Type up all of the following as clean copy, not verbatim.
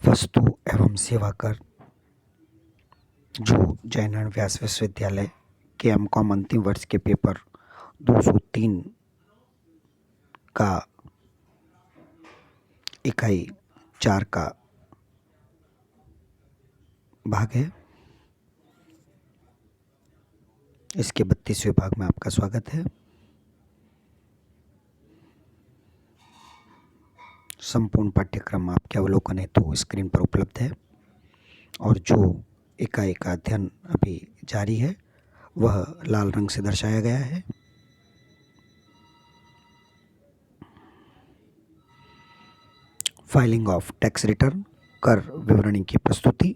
वस्तु एवं सेवा कर जो जयनारायण व्यास विश्वविद्यालय के एमकॉम अंतिम वर्ष के पेपर 203 का इकाई 4 का भाग है। इसके 32वें भाग में आपका स्वागत है। संपूर्ण पाठ्यक्रम आपके अवलोकन हेतु स्क्रीन पर उपलब्ध है और जो इकाई का अध्ययन अभी जारी है वह लाल रंग से दर्शाया गया है। फाइलिंग ऑफ टैक्स रिटर्न, कर विवरणी की प्रस्तुति।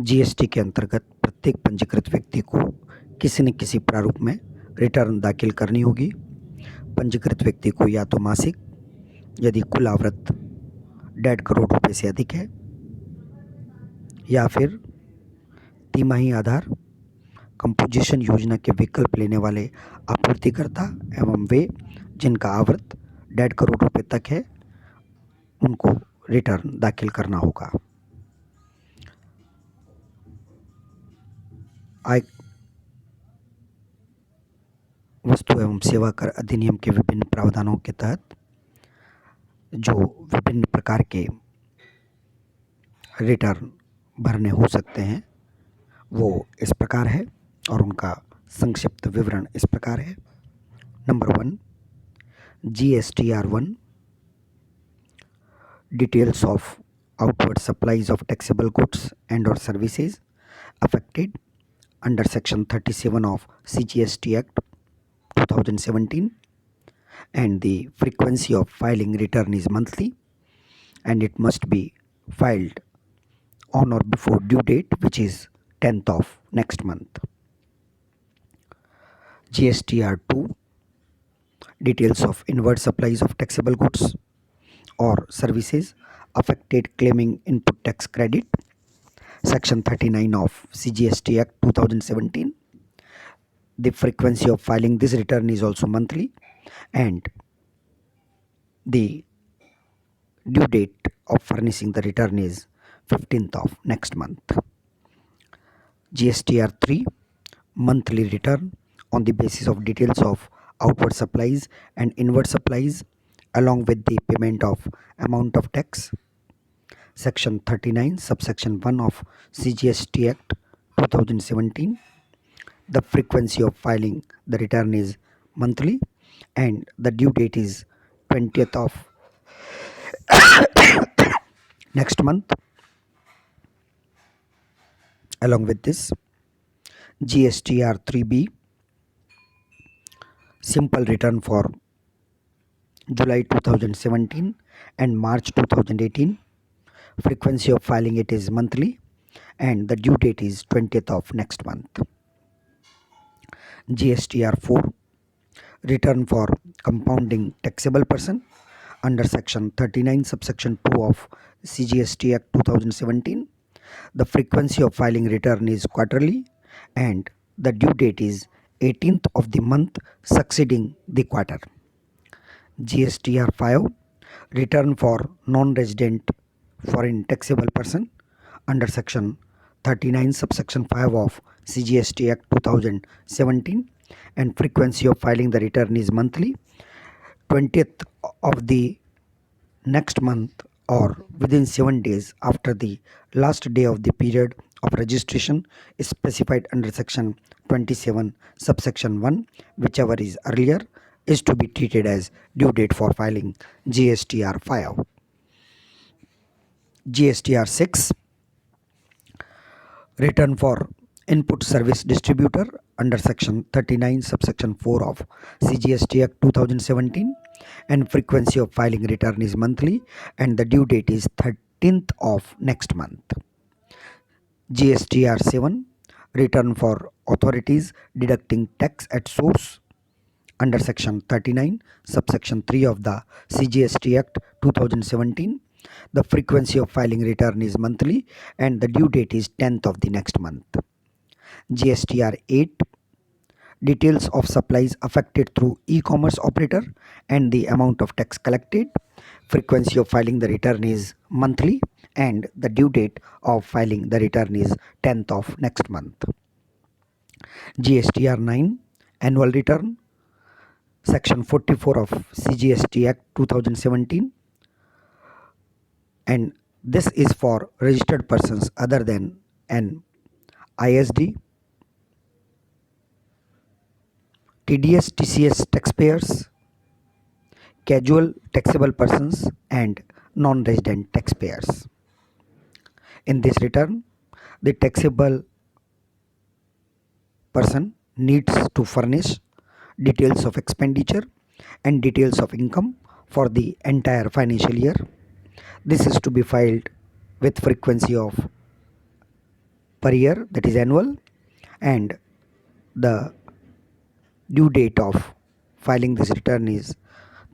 जीएसटी के अंतर्गत प्रत्येक पंजीकृत व्यक्ति को किसी न किसी प्रारूप में रिटर्न दाखिल करनी होगी। पंजीकृत व्यक्ति को या तो मासिक, यदि कुल आवृत्ति 1.5 करोड़ रुपए से अधिक है, या फिर तिमाही आधार कंपोजिशन योजना के विकल्प लेने वाले आपूर्तिकर्ता एवं वे जिनका आवृत्ति 1.5 करोड़ रुपए तक है उनको रिटर्न दाखिल करना होगा। आय वस्तु एवं सेवा कर अधिनियम के विभिन्न प्रावधानों के तहत जो विभिन्न प्रकार के रिटर्न भरने हो सकते हैं वो इस प्रकार है और उनका संक्षिप्त विवरण इस प्रकार है। Number 1, GSTR1, details of outward supplies of taxable goods and or services affected under section 37 of CGST Act 2017, and the frequency of filing return is monthly and it must be filed on or before due date, which is 10th of next month. GSTR2, details of inward supplies of taxable goods or services affected claiming input tax credit, section 39 of CGST Act 2017. The frequency of filing this return is also monthly and the due date of furnishing the return is 15th of next month. GSTR3, monthly return on the basis of details of outward supplies and inward supplies along with the payment of amount of tax, section 39 subsection 1 of CGST Act 2017. The frequency of filing the return is monthly and the due date is 20th of next month. Along with this, GSTR 3B, simple return for July 2017 and March 2018. Frequency of filing it is monthly and the due date is 20th of next month. GSTR 4, return for compounding taxable person under section 39 subsection 2 of CGST Act 2017. The frequency of filing return is quarterly and the due date is 18th of the month succeeding the quarter. GSTR 5, return for non-resident foreign taxable person under section 39 subsection 5 of CGST Act 2017 and frequency of filing the return is monthly, 20th of the next month or within 7 days after the last day of the period of registration is specified under section 27 subsection 1, whichever is earlier is to be treated as due date for filing GSTR 5. GSTR 6, return for input service distributor under section 39 subsection 4 of CGST Act 2017 and frequency of filing return is monthly and the due date is 13th of next month. GSTR 7, return for authorities deducting tax at source under section 39 subsection 3 of the CGST Act 2017. The frequency of filing return is monthly and the due date is 10th of the next month. GSTR 8, details of supplies affected through e-commerce operator and the amount of tax collected. Frequency of filing the return is monthly and the due date of filing the return is 10th of next month. GSTR 9 Annual Return, Section 44 of CGST Act 2017, and this is for registered persons other than an ISD, TDS, TCS taxpayers, casual taxable persons, and non-resident taxpayers. In this return, the taxable person needs to furnish details of expenditure and details of income for the entire financial year. This is to be filed with frequency of per year, that is annual, and the due date of filing this return is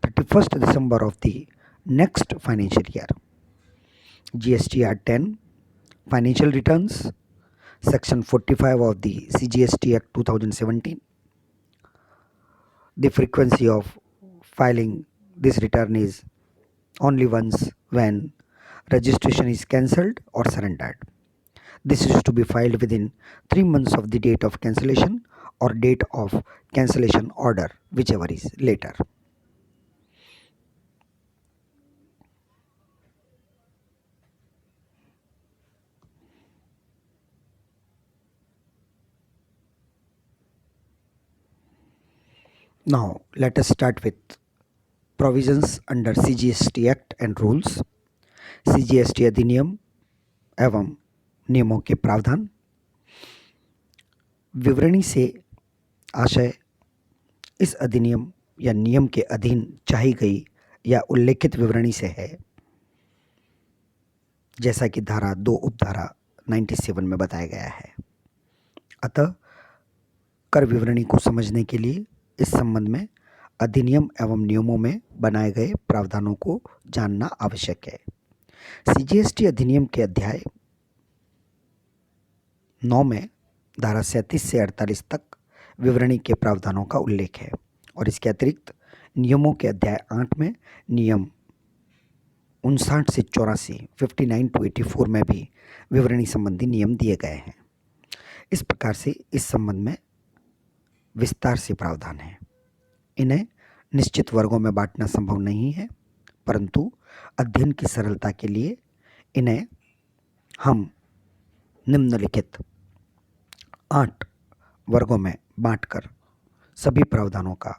31st December of the next financial year. GSTR 10 Financial Returns, Section 45 of the CGST Act 2017. The frequency of filing this return is only once when registration is cancelled or surrendered. This is to be filed within 3 months of the date of cancellation or date of cancellation order, whichever is later. Now let us start with provisions under CGST Act and rules. CGST अधिनियम एवं नियमों के प्रावधान। विवरणी से आशय इस अधिनियम या नियम के अधीन चाही गई या उल्लेखित विवरणी से है, जैसा कि धारा 2 उपधारा 97 में बताया गया है। अतः कर विवरणी को समझने के लिए इस संबंध में अधिनियम एवं नियमों में बनाए गए प्रावधानों को जानना आवश्यक है। सीजीएसटी अधिनियम के अध्याय 9 में धारा 37 से 48 तक विवरणी के प्रावधानों का उल्लेख है और इसके अतिरिक्त नियमों के अध्याय 8 में नियम 59 से 84 59 to 84 में भी विवरणी संबंधी नियम दिए गए हैं। इस प्रकार से इस संबंध में विस्तार से प्रावधान है। इन्हें निश्चित वर्गों में बांटना संभव नहीं है, परंतु अध्ययन की सरलता के लिए इन्हें हम निम्नलिखित 8 वर्गों में बांटकर सभी प्रावधानों का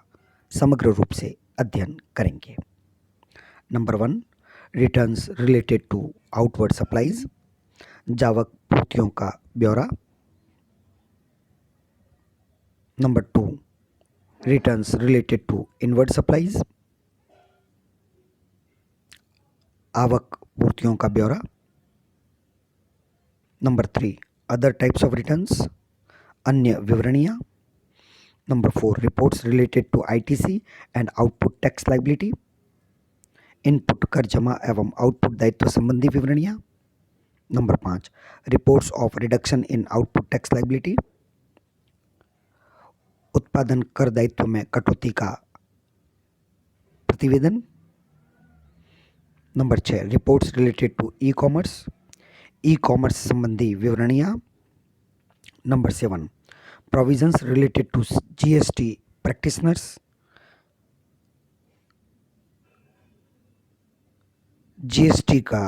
समग्र रूप से अध्ययन करेंगे। Number 1, returns related to outward supplies, जावक पूर्तियों का ब्यौरा। Number 2, returns related to inward supplies, आवक पूर्तियों का ब्यौरा। Number 3, other types of returns, अन्य विवरणियाँ। Number 4, reports related to I T C and output tax liability, input कर जमा एवं आउटपुट दायित्व संबंधी विवरणियाँ। Number 5, reports of reduction in output tax liability, उत्पादन कर दायित्व में कटौती का प्रतिवेदन। Number 6, reports related to e commerce संबंधी विवरणियाँ। Number 7, provisions related to GST practitioners, GST का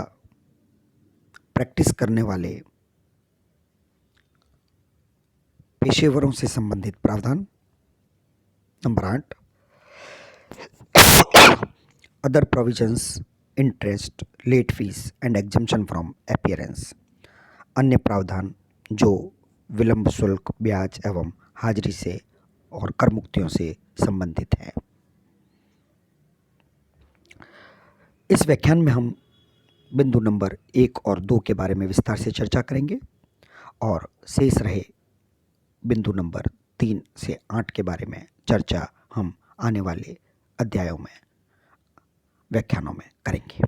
प्रैक्टिस करने वाले पेशेवरों से संबंधित प्रावधान। Number 8, other provisions, interest, late fees and exemption from appearance, अन्य प्रावधान जो विलंब शुल्क, ब्याज एवं हाजिरी से और कर मुक्तियों से संबंधित हैं। इस व्याख्यान में हम बिंदु नंबर 1 और 2 के बारे में विस्तार से चर्चा करेंगे और शेष रहे बिंदु नंबर 3 से 8 के बारे में चर्चा हम आने वाले अध्यायों में, व्याख्यानों में करेंगे।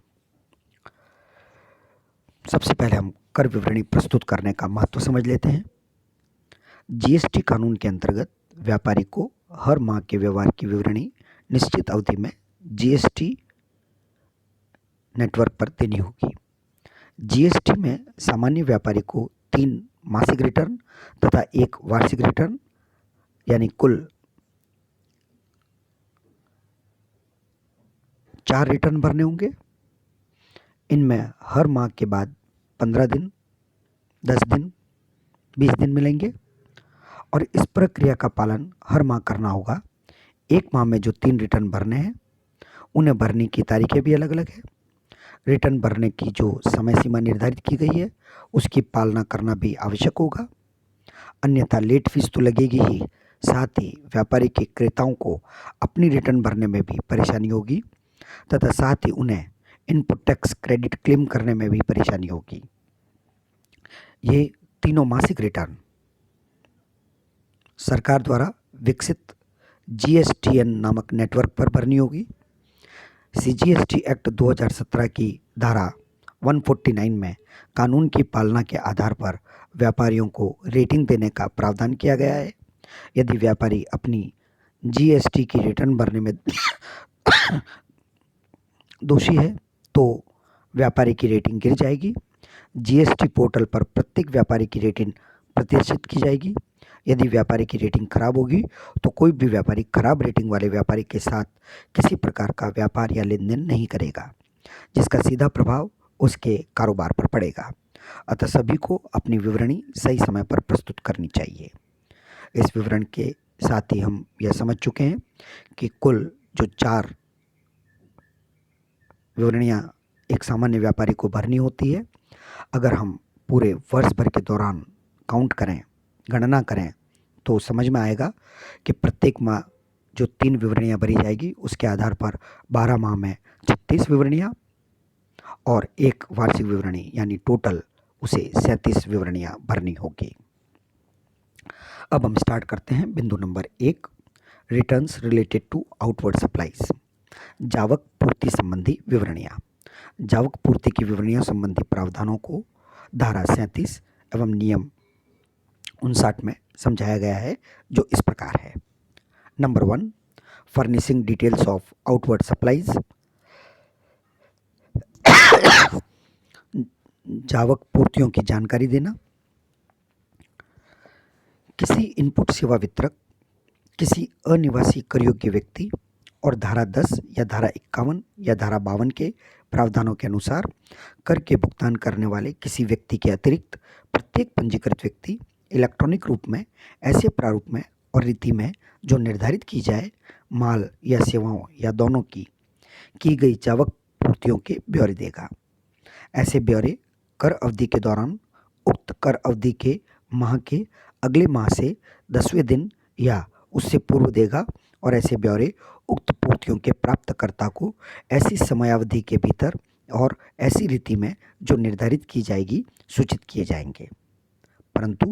सबसे पहले हम कर विवरणी प्रस्तुत करने का महत्व समझ लेते हैं। जीएसटी कानून के अंतर्गत व्यापारी को हर माह के व्यवहार की विवरणी निश्चित अवधि में जीएसटी नेटवर्क पर देनी होगी। जीएसटी में सामान्य व्यापारी को 3 मासिक रिटर्न तथा 1 वार्षिक रिटर्न यानी कुल 4 रिटर्न भरने होंगे। इनमें हर माह के बाद 15 दिन, 10 दिन, 20 दिन मिलेंगे और इस प्रक्रिया का पालन हर माह करना होगा। एक माह में जो 3 रिटर्न भरने हैं उन्हें भरने की तारीखें भी अलग अलग है। रिटर्न भरने की जो समय सीमा निर्धारित की गई है उसकी पालना करना भी आवश्यक होगा, अन्यथा लेट फीस तो लगेगी ही, साथ ही व्यापारी के क्रेताओं को अपनी रिटर्न भरने में भी परेशानी होगी तथा साथ ही उन्हें इनपुट टैक्स क्रेडिट क्लेम करने में भी परेशानी होगी। ये तीनों मासिक रिटर्न सरकार द्वारा विकसित जीएसटीएन नामक नेटवर्क पर भरनी होगी। सीजीएसटी एक्ट 2017 की धारा 149 में कानून की पालना के आधार पर व्यापारियों को रेटिंग देने का प्रावधान किया गया है। यदि व्यापारी अपनी जीएसटी की रिटर्न भरने में दोषी है तो व्यापारी की रेटिंग गिर जाएगी। जीएसटी पोर्टल पर प्रत्येक व्यापारी की रेटिंग प्रदर्शित की जाएगी। यदि व्यापारी की रेटिंग खराब होगी तो कोई भी व्यापारी खराब रेटिंग वाले व्यापारी के साथ किसी प्रकार का व्यापार या लेन देन नहीं करेगा, जिसका सीधा प्रभाव उसके कारोबार पर पड़ेगा। अतः सभी को अपनी विवरणी सही समय पर प्रस्तुत करनी चाहिए। इस विवरण के साथ ही हम यह समझ चुके हैं कि कुल जो 4 विवरणियाँ एक सामान्य व्यापारी को भरनी होती है, अगर हम पूरे वर्ष भर के दौरान काउंट करें, गणना करें तो समझ में आएगा कि प्रत्येक माह जो 3 विवरणियाँ भरी जाएगी उसके आधार पर 12 माह में 36 विवरणियाँ और 1 वार्षिक विवरणी यानी टोटल उसे 37 विवरणियाँ भरनी होगी। अब हम स्टार्ट करते हैं। बिंदु नंबर 1, returns related to outward supplies, जावक पूर्ति संबंधी विवरणियाँ। जावक पूर्ति की विवरणियों संबंधी प्रावधानों को धारा 37 एवं नियम 59 में समझाया गया है, जो इस प्रकार है। Number 1, furnishing details of outward supplies. जावक पूर्तियों की जानकारी देना। किसी इनपुट सेवा वितरक किसी अनिवासी कर योग्य व्यक्ति और धारा 10 या धारा 51 या धारा 52 के प्रावधानों के अनुसार कर के भुगतान करने वाले किसी व्यक्ति के अतिरिक्त प्रत्येक पंजीकृत व्यक्ति इलेक्ट्रॉनिक रूप में ऐसे प्रारूप में और रीति में जो निर्धारित की जाए, माल या सेवाओं या दोनों की गई जावक पूर्तियों के ब्यौरे देगा। ऐसे ब्यौरे कर अवधि के दौरान, उक्त कर अवधि के माह के अगले माह से 10वें दिन या उससे पूर्व देगा और ऐसे ब्यौरे उक्त पूर्तियों के प्राप्तकर्ता को ऐसी समयावधि के भीतर और ऐसी रीति में जो निर्धारित की जाएगी सूचित किए जाएंगे। परंतु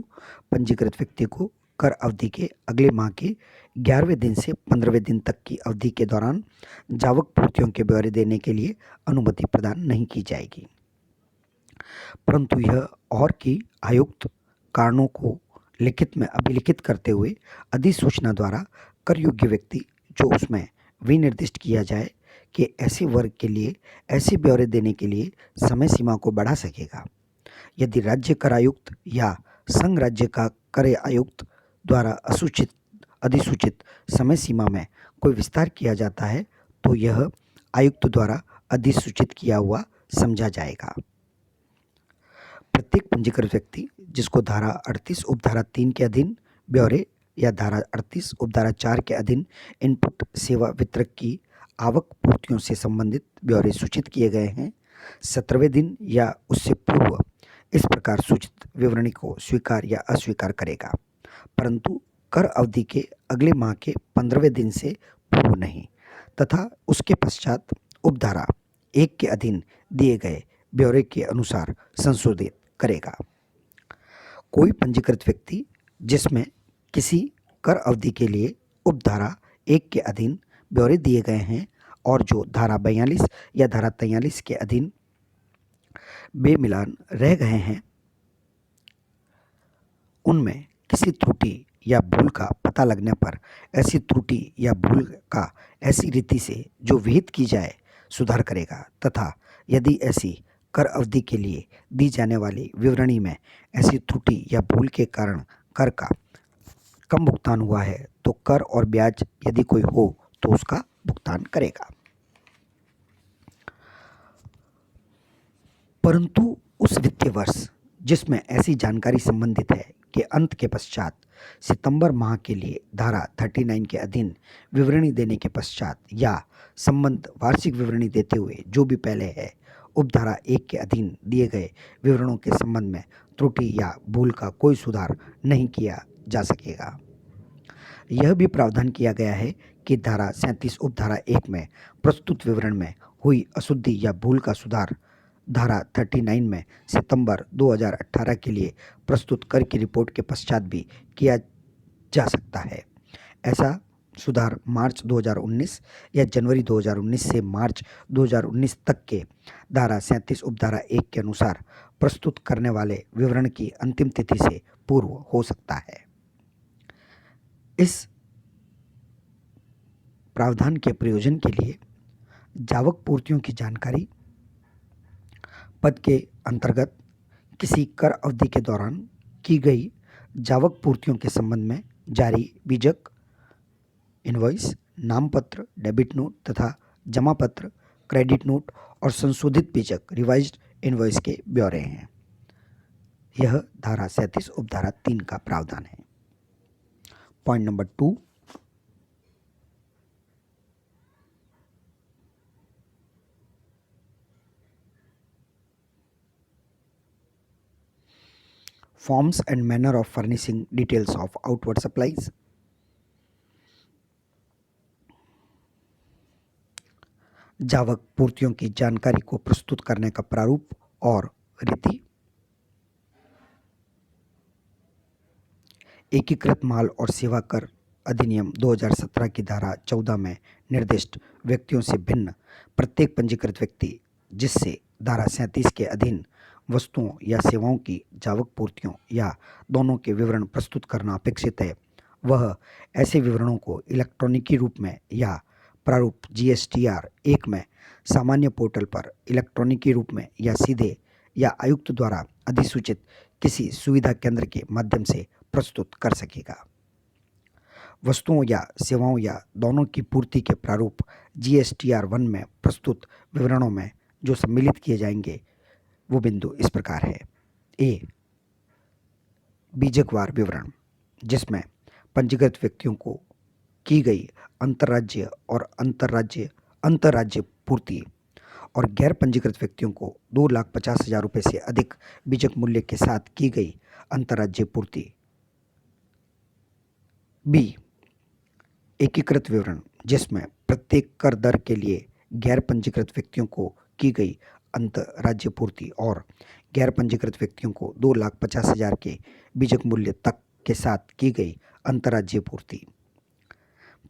पंजीकृत व्यक्ति को कर अवधि के अगले माह के 11वें दिन से 15वें दिन तक की अवधि के दौरान जावक पूर्तियों के ब्यौरे देने के लिए अनुमति प्रदान नहीं की जाएगी, परंतु यह और कि आयुक्त कारणों को लिखित में अभिलिखित करते हुए अधिसूचना द्वारा कर योग्य व्यक्ति जो उसमें विनिर्दिष्ट किया जाए कि ऐसे वर्ग के लिए ऐसे ब्यौरे देने के लिए समय सीमा को बढ़ा सकेगा। यदि राज्य कर आयुक्त या संघ राज्य का कर आयुक्त द्वारा अधिसूचित समय सीमा में कोई विस्तार किया जाता है तो यह आयुक्त द्वारा अधिसूचित किया हुआ समझा जाएगा। प्रत्येक पंजीकृत व्यक्ति जिसको धारा 38 उपधारा 3 के अधीन ब्यौरे या धारा 38 उपधारा 4 के अधीन इनपुट सेवा वितरक की आवक पूर्तियों से संबंधित ब्यौरे सूचित किए गए हैं, 17वें दिन या उससे पूर्व इस प्रकार सूचित विवरणी को स्वीकार या अस्वीकार करेगा, परंतु कर अवधि के अगले माह के 15वें दिन से पूर्व नहीं तथा उसके पश्चात उपधारा 1 के अधीन दिए गए ब्यौरे के अनुसार संशोधित करेगा। कोई पंजीकृत व्यक्ति जिसमें किसी कर अवधि के लिए उपधारा 1 के अधीन ब्यौरे दिए गए हैं और जो धारा 42 या धारा 43 के अधीन बेमिलान रह गए हैं, उनमें किसी त्रुटि या भूल का पता लगने पर ऐसी त्रुटि या भूल का ऐसी रीति से जो विहित की जाए सुधार करेगा तथा यदि ऐसी कर अवधि के लिए दी जाने वाली विवरणी में ऐसी त्रुटि या भूल के कारण कर का कम भुगतान हुआ है तो कर और ब्याज यदि कोई हो तो उसका भुगतान करेगा। परंतु उस वित्तीय वर्ष जिसमें ऐसी जानकारी संबंधित है के अंत के पश्चात सितंबर माह के लिए धारा 39 के अधीन विवरणी देने के पश्चात या संबंध वार्षिक विवरणी देते हुए जो भी पहले है उपधारा 1 के अधीन दिए गए विवरणों के संबंध में त्रुटि या भूल का कोई सुधार नहीं किया जा सकेगा। यह भी प्रावधान किया गया है कि धारा 37 उपधारा 1 में प्रस्तुत विवरण में हुई अशुद्धि या भूल का सुधार धारा 39 में सितंबर 2018 के लिए प्रस्तुत कर की रिपोर्ट के पश्चात भी किया जा सकता है। ऐसा सुधार मार्च 2019 या जनवरी 2019 से मार्च 2019 तक के धारा 37 उपधारा 1 के अनुसार प्रस्तुत करने वाले विवरण की अंतिम तिथि से पूर्व हो सकता है। इस प्रावधान के प्रयोजन के लिए जावक पूर्तियों की जानकारी पद के अंतर्गत किसी कर अवधि के दौरान की गई जावक पूर्तियों के संबंध में जारी बीजक, इनवॉइस, नामपत्र, डेबिट नोट तथा जमा पत्र, क्रेडिट नोट और संशोधित बीजक रिवाइज्ड इनवॉइस के ब्यौरे हैं। यह धारा 37 उपधारा 3 का प्रावधान है। Point number 2, forms and manner of furnishing details of outward supplies। जावक पूर्तियों की जानकारी को प्रस्तुत करने का प्रारूप और रीति। एकीकृत माल और सेवा कर अधिनियम 2017 की धारा 14 में निर्दिष्ट व्यक्तियों से भिन्न प्रत्येक पंजीकृत व्यक्ति जिससे धारा 37 के अधीन वस्तुओं या सेवाओं की जावक पूर्तियों या दोनों के विवरण प्रस्तुत करना अपेक्षित है, वह ऐसे विवरणों को इलेक्ट्रॉनिकी रूप में या प्रारूप GSTR 1 में सामान्य पोर्टल पर इलेक्ट्रॉनिकी रूप में या सीधे या आयुक्त द्वारा अधिसूचित किसी सुविधा केंद्र के माध्यम से प्रस्तुत कर सकेगा। वस्तुओं या सेवाओं या दोनों की पूर्ति के प्रारूप GSTR 1 में प्रस्तुत विवरणों में जो सम्मिलित किए जाएंगे वो बिंदु इस प्रकार है। ए, बीजकवार विवरण जिसमें पंजीकृत व्यक्तियों को की गई अंतर्राज्य और अंतर्राज्य पूर्ति और गैर पंजीकृत व्यक्तियों को 2,50,000 रुपये से अधिक बीजक मूल्य के साथ की गई अंतर्राज्य पूर्ति। बी, एकीकृत विवरण जिसमें प्रत्येक कर दर के लिए गैर पंजीकृत व्यक्तियों को की गई अंतर्राज्य पूर्ति और गैर पंजीकृत व्यक्तियों को 2,50,000 के बीजक मूल्य तक के साथ की गई अंतर्राज्य पूर्ति।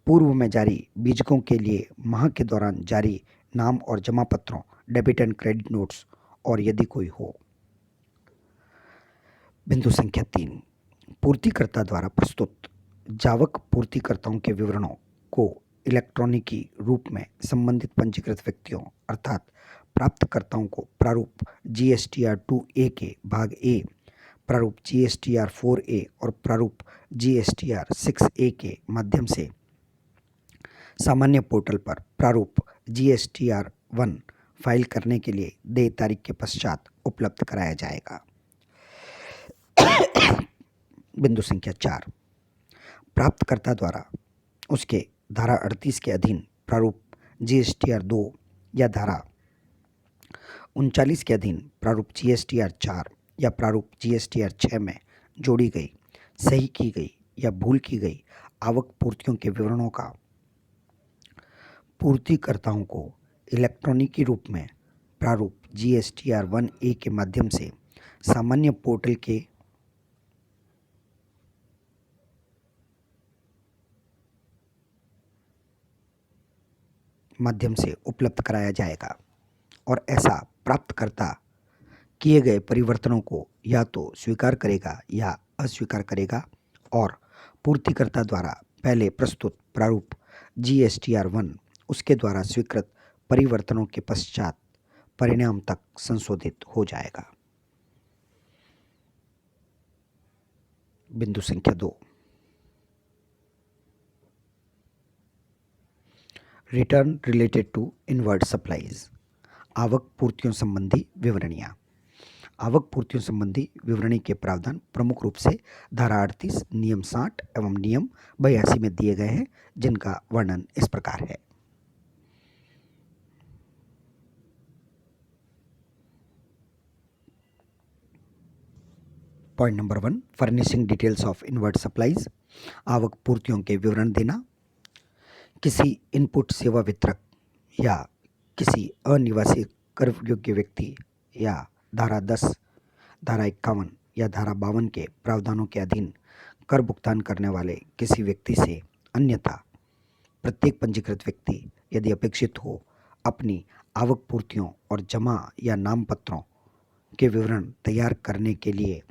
पूर्व में जारी बीजकों के लिए माह के दौरान जारी नाम और जमा पत्रों, डेबिट एंड क्रेडिट नोट्स और यदि कोई हो। बिंदु संख्या 3, पूर्तिकर्ता द्वारा प्रस्तुत जावक पूर्तिकर्ताओं के विवरणों को इलेक्ट्रॉनिकी रूप में संबंधित पंजीकृत व्यक्तियों अर्थात प्राप्तकर्ताओं को प्रारूप GSTR 2A के भाग A, प्रारूप GSTR 4A और प्रारूप GSTR 6A के माध्यम से सामान्य पोर्टल पर प्रारूप GSTR 1 फाइल करने के लिए देय तारीख के पश्चात उपलब्ध कराया जाएगा। बिंदु संख्या 4, प्राप्तकर्ता द्वारा उसके धारा 38 के अधीन प्रारूप GSTR 2 या धारा 39 के अधीन प्रारूप GSTR 4 या प्रारूप GSTR 6 में जोड़ी गई, सही की गई या भूल की गई आवक पूर्तियों के विवरणों का पूर्तिकर्ताओं को इलेक्ट्रॉनिकी रूप में प्रारूप GSTR 1A के माध्यम से सामान्य पोर्टल के माध्यम से उपलब्ध कराया जाएगा और ऐसा प्राप्तकर्ता किए गए परिवर्तनों को या तो स्वीकार करेगा या अस्वीकार करेगा और पूर्तिकर्ता द्वारा पहले प्रस्तुत प्रारूप GSTR 1 उसके द्वारा स्वीकृत परिवर्तनों के पश्चात परिणाम तक संशोधित हो जाएगा। बिंदु संख्या 2, return related to inward supplies, आवक पूर्तियों संबंधी विवरणियाँ। आवक पूर्तियों संबंधी विवरणी के प्रावधान प्रमुख रूप से धारा 38, नियम 60 एवं नियम 82 में दिए गए हैं, जिनका वर्णन इस प्रकार है। Point number 1, furnishing details of inward supplies, आवक पूर्तियों के विवरण देना। किसी इनपुट सेवा वितरक या किसी अनिवासी कर योग्य व्यक्ति या धारा 10, धारा 51 या धारा 52 के प्रावधानों के अधीन कर भुगतान करने वाले किसी व्यक्ति से अन्यथा प्रत्येक पंजीकृत व्यक्ति यदि अपेक्षित हो अपनी आवक पूर्तियों और जमा या नामपत्रों के विवरण तैयार करने के लिए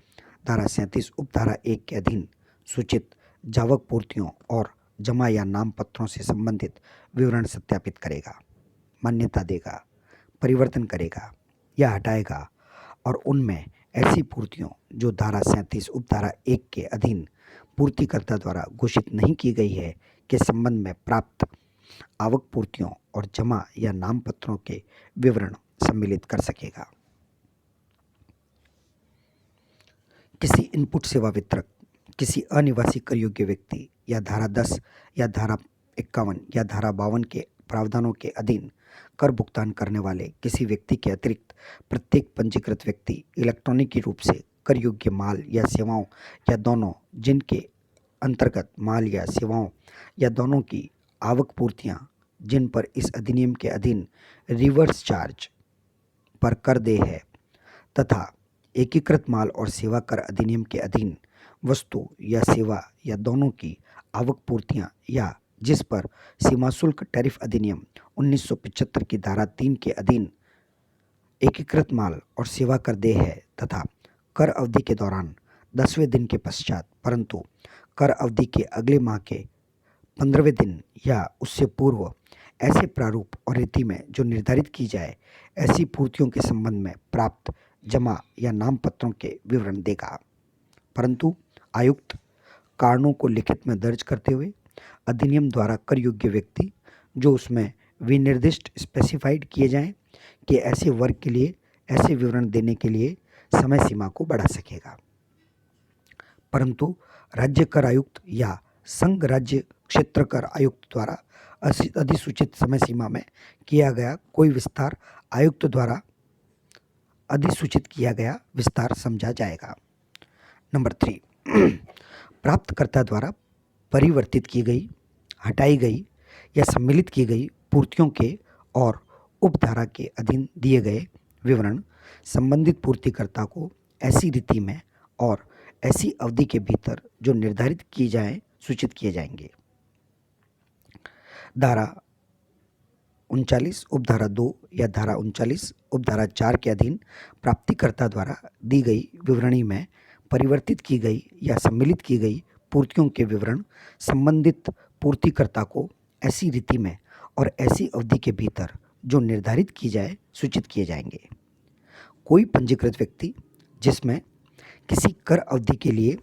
धारा 37 उपधारा 1 के अधीन सूचित जावक पूर्तियों और जमा या नामपत्रों से संबंधित विवरण सत्यापित करेगा, मान्यता देगा, परिवर्तन करेगा या हटाएगा और उनमें ऐसी पूर्तियों जो धारा 37 उपधारा 1 के अधीन पूर्तिकर्ता द्वारा घोषित नहीं की गई है के संबंध में प्राप्त आवक पूर्तियों और जमा या नामपत्रों के विवरण सम्मिलित कर सकेगा। किसी इनपुट सेवा वितरक किसी अनिवासी कर योग्य व्यक्ति या धारा 10 या धारा 51 या धारा 52 के प्रावधानों के अधीन कर भुगतान करने वाले किसी व्यक्ति के अतिरिक्त प्रत्येक पंजीकृत व्यक्ति इलेक्ट्रॉनिक रूप से कर योग्य माल या सेवाओं या दोनों जिनके अंतर्गत माल या सेवाओं या दोनों की आवक पूर्तियां जिन पर इस अधिनियम के अधीन रिवर्स चार्ज पर कर देय है तथा एकीकृत माल और सेवा कर अधिनियम के अधीन वस्तु या सेवा या दोनों की आवक पूर्तियां या जिस पर सीमा शुल्क टैरिफ अधिनियम 1975 की धारा 3 के अधीन एकीकृत माल और सेवा कर देय है तथा कर अवधि के दौरान 10वें दिन के पश्चात परंतु कर अवधि के अगले माह के 15वें दिन या उससे पूर्व ऐसे प्रारूप और रीति में जो निर्धारित की जाए ऐसी पूर्तियों के संबंध में प्राप्त जमा या नामपत्रों के विवरण देगा, परंतु आयुक्त कारणों को लिखित में दर्ज करते हुए अधिनियम द्वारा कर योग्य व्यक्ति जो उसमें विनिर्दिष्ट स्पेसिफाइड किए जाएं कि ऐसे वर्ग के लिए ऐसे विवरण देने के लिए समय सीमा को बढ़ा सकेगा, परंतु राज्य कर आयुक्त या संघ राज्य क्षेत्र कर आयुक्त द्वारा अधिसूचित समय सीमा में किया गया कोई विस्तार आयुक्त द्वारा अधिसूचित किया गया विस्तार समझा जाएगा। नंबर 3, प्राप्तकर्ता द्वारा परिवर्तित की गई, हटाई गई या सम्मिलित की गई पूर्तियों के और उपधारा के अधीन दिए गए विवरण संबंधित पूर्तिकर्ता को ऐसी रीति में और ऐसी अवधि के भीतर जो निर्धारित की जाए सूचित किए जाएंगे। धारा 39 उपधारा 2 या धारा 39 उपधारा 4 के अधीन प्राप्तिकर्ता द्वारा दी गई विवरणी में परिवर्तित की गई या सम्मिलित की गई पूर्तियों के विवरण संबंधित पूर्तिकर्ता को ऐसी रीति में और ऐसी अवधि के भीतर जो निर्धारित की जाए सूचित किए जाएंगे। कोई पंजीकृत व्यक्ति जिसमें किसी कर अवधि के लिए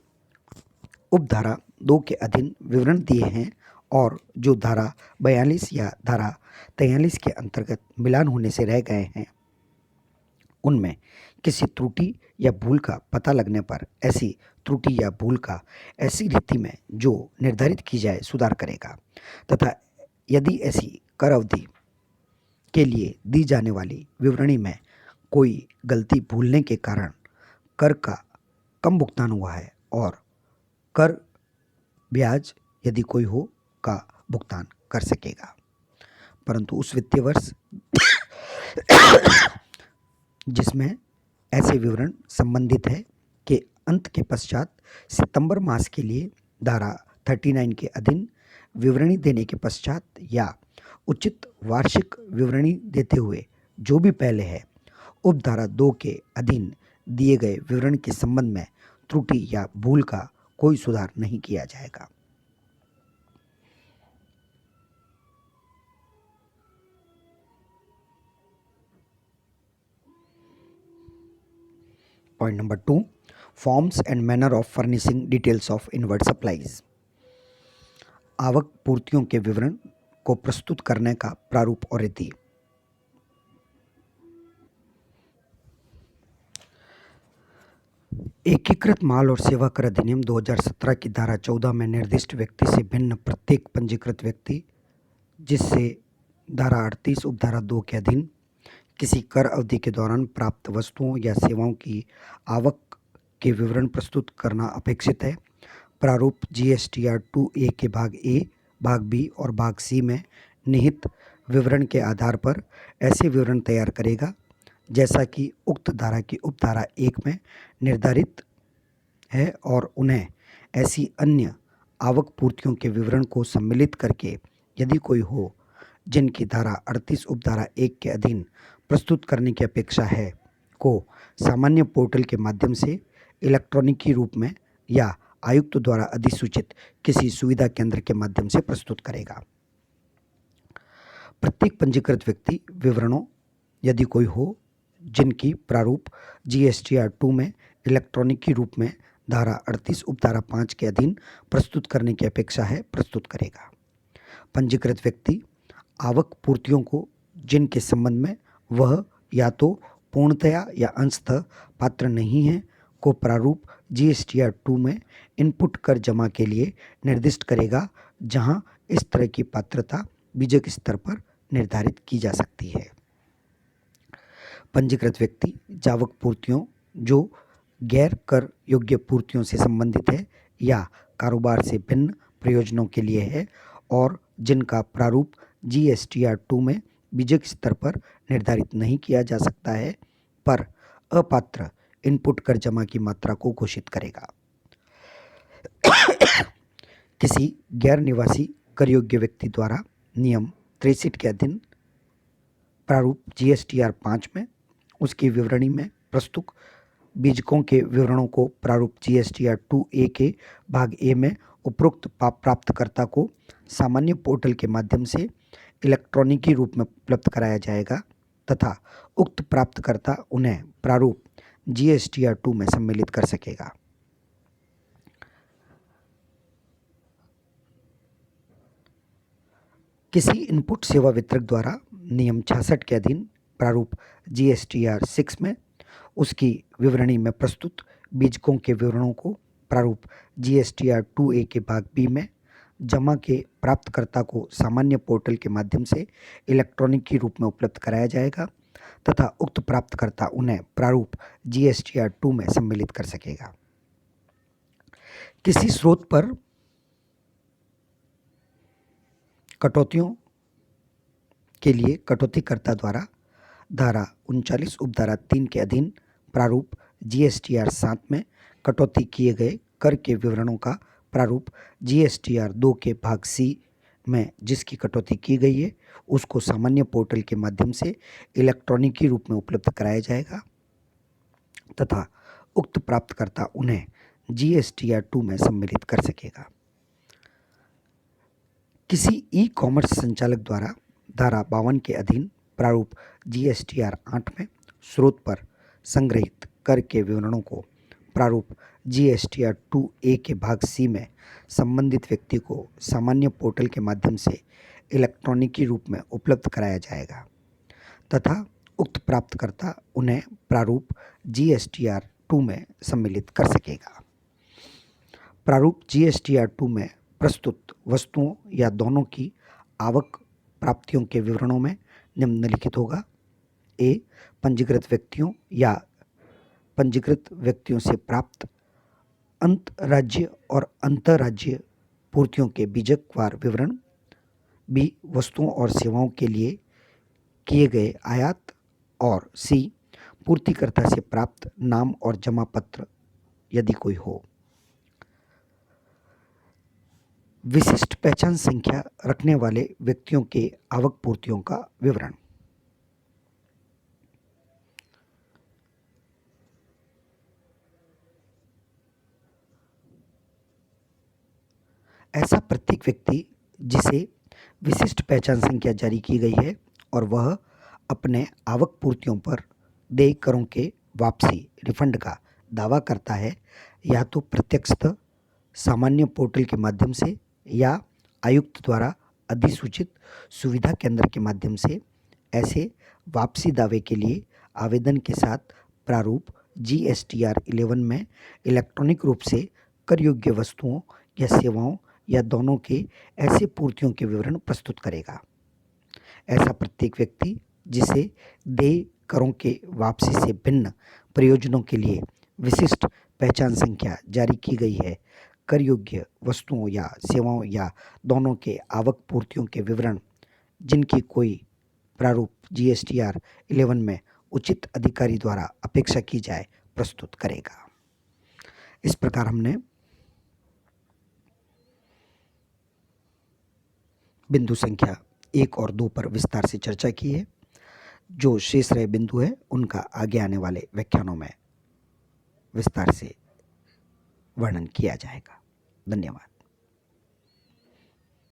उपधारा 2 के अधीन विवरण दिए हैं और जो धारा 42 या धारा 43 के अंतर्गत मिलान होने से रह गए हैं, उनमें किसी त्रुटि या भूल का पता लगने पर ऐसी त्रुटि या भूल का ऐसी रीति में जो निर्धारित की जाए सुधार करेगा तथा यदि ऐसी कर अवधि के लिए दी जाने वाली विवरणी में कोई गलती भूलने के कारण कर का कम भुगतान हुआ है और कर ब्याज यदि कोई हो का भुगतान कर सकेगा, परंतु उस वित्तीय वर्ष जिसमें ऐसे विवरण संबंधित है के अंत के पश्चात सितंबर मास के लिए धारा 39 के अधीन विवरणी देने के पश्चात या उचित वार्षिक विवरणी देते हुए जो भी पहले है उपधारा 2 के अधीन दिए गए विवरण के संबंध में त्रुटि या भूल का कोई सुधार नहीं किया जाएगा। Point number 2, forms and manner of furnishing details of inward supplies. आवक पूर्तियों के विवरण को प्रस्तुत करने का प्रारूप और रीति। एकीकृत माल और सेवा कर अधिनियम 2017 की धारा 14 में निर्दिष्ट व्यक्ति से भिन्न प्रत्येक पंजीकृत व्यक्ति जिससे धारा 38 उपधारा 2 के अधीन किसी कर अवधि के दौरान प्राप्त वस्तुओं या सेवाओं की आवक के विवरण प्रस्तुत करना अपेक्षित है। प्रारूप GSTR 2A के भाग ए, भाग बी और भाग सी में निहित विवरण के आधार पर ऐसे विवरण तैयार करेगा जैसा कि उक्त धारा की उपधारा 1 में निर्धारित है और उन्हें ऐसी अन्य आवक पूर्तियों के विवरण को सम्मिलित करके यदि कोई हो जिनकी धारा 38 उपधारा 1 के अधीन प्रस्तुत करने की अपेक्षा है को सामान्य पोर्टल के माध्यम से इलेक्ट्रॉनिकी रूप में या आयुक्त द्वारा अधिसूचित किसी सुविधा केंद्र के माध्यम से प्रस्तुत करेगा। प्रत्येक पंजीकृत व्यक्ति विवरणों यदि कोई हो जिनकी प्रारूप GSTR 2 में इलेक्ट्रॉनिकी रूप में धारा 38 उपधारा 5 के अधीन प्रस्तुत करने की अपेक्षा है प्रस्तुत करेगा। पंजीकृत व्यक्ति आवक पूर्तियों को जिनके संबंध में वह या तो पूर्णतया या अंशतः पात्र नहीं है को प्रारूप GSTR 2 में इनपुट कर जमा के लिए निर्दिष्ट करेगा, जहां इस तरह की पात्रता बीजक स्तर पर निर्धारित की जा सकती है। पंजीकृत व्यक्ति जावक पूर्तियों जो गैर कर योग्य पूर्तियों से संबंधित है या कारोबार से भिन्न प्रयोजनों के लिए है और जिनका प्रारूप GSTR 2 में बीजक स्तर पर निर्धारित नहीं किया जा सकता है, पर अपात्र इनपुट कर जमा की मात्रा को घोषित करेगा। किसी गैर निवासी कर योग्य व्यक्ति द्वारा नियम 63 के अधीन प्रारूप GSTR 5 में उसकी विवरणी में प्रस्तुत बीजकों के विवरणों को प्रारूप GSTR 2A के भाग ए में उपरोक्त प्राप्तकर्ता को सामान्य पोर्टल के माध्यम से इलेक्ट्रॉनिकी रूप में उपलब्ध कराया जाएगा तथा उक्त प्राप्तकर्ता उन्हें प्रारूप GSTR 2 में सम्मिलित कर सकेगा। किसी इनपुट सेवा वितरक द्वारा नियम 66 के अधीन प्रारूप GSTR 6 में उसकी विवरणी में प्रस्तुत बीजकों के विवरणों को प्रारूप GSTR 2A के भाग बी में जमा के प्राप्तकर्ता को सामान्य पोर्टल के माध्यम से इलेक्ट्रॉनिकी रूप में उपलब्ध कराया जाएगा तथा उक्त प्राप्तकर्ता उन्हें प्रारूप GSTR 2 में सम्मिलित कर सकेगा। किसी स्रोत पर कटौतियों के लिए कटौतीकर्ता द्वारा धारा 39 उपधारा 3 के अधीन प्रारूप GSTR 7 में कटौती किए गए कर के विवरणों का प्रारूप GSTR 2 के भाग सी में जिसकी कटौती की गई है उसको सामान्य पोर्टल के माध्यम से इलेक्ट्रॉनिकी रूप में उपलब्ध कराया जाएगा तथा उक्त प्राप्तकर्ता उन्हें GSTR 2 में सम्मिलित कर सकेगा। किसी ई-कॉमर्स संचालक द्वारा धारा 52 के अधीन प्रारूप GSTR 8 में स्रोत पर संग्रहित कर के विवरणों को प्रारूप GSTR 2A के भाग सी में संबंधित व्यक्ति को सामान्य पोर्टल के माध्यम से इलेक्ट्रॉनिकी रूप में उपलब्ध कराया जाएगा तथा उक्त प्राप्तकर्ता उन्हें प्रारूप GSTR 2 में सम्मिलित कर सकेगा। प्रारूप GSTR 2 में प्रस्तुत वस्तुओं या दोनों की आवक प्राप्तियों के विवरणों में निम्नलिखित होगा। ए, पंजीकृत व्यक्तियों या पंजीकृत व्यक्तियों से प्राप्त अंतर्राज्य और अंतर्राज्य पूर्तियों के बीजकवार विवरण। बी, वस्तुओं और सेवाओं के लिए किए गए आयात। और सी, पूर्तिकर्ता से प्राप्त नाम और जमा पत्र यदि कोई हो। विशिष्ट पहचान संख्या रखने वाले व्यक्तियों के आवक पूर्तियों का विवरण। ऐसा प्रत्येक व्यक्ति जिसे विशिष्ट पहचान संख्या जारी की गई है और वह अपने आवक पूर्तियों पर देय करों के वापसी रिफंड का दावा करता है या तो प्रत्यक्षतः सामान्य पोर्टल के माध्यम से या आयुक्त द्वारा अधिसूचित सुविधा केंद्र के माध्यम से। ऐसे वापसी दावे के लिए आवेदन के साथ प्रारूप GSTR 11 में इलेक्ट्रॉनिक रूप से कर योग्य वस्तुओं या सेवाओं या दोनों के ऐसे पूर्तियों के विवरण प्रस्तुत करेगा। ऐसा प्रत्येक व्यक्ति जिसे देय करों के वापसी से भिन्न प्रयोजनों के लिए विशिष्ट पहचान संख्या जारी की गई है, कर योग्य वस्तुओं या सेवाओं या दोनों के आवक पूर्तियों के विवरण जिनकी कोई प्रारूप GSTR 11 में उचित अधिकारी द्वारा अपेक्षा की जाए प्रस्तुत करेगा। इस प्रकार हमने बिंदु संख्या 1 और 2 पर विस्तार से चर्चा की है। जो शेष रहे बिंदु है उनका आगे आने वाले व्याख्यानों में विस्तार से वर्णन किया जाएगा। धन्यवाद।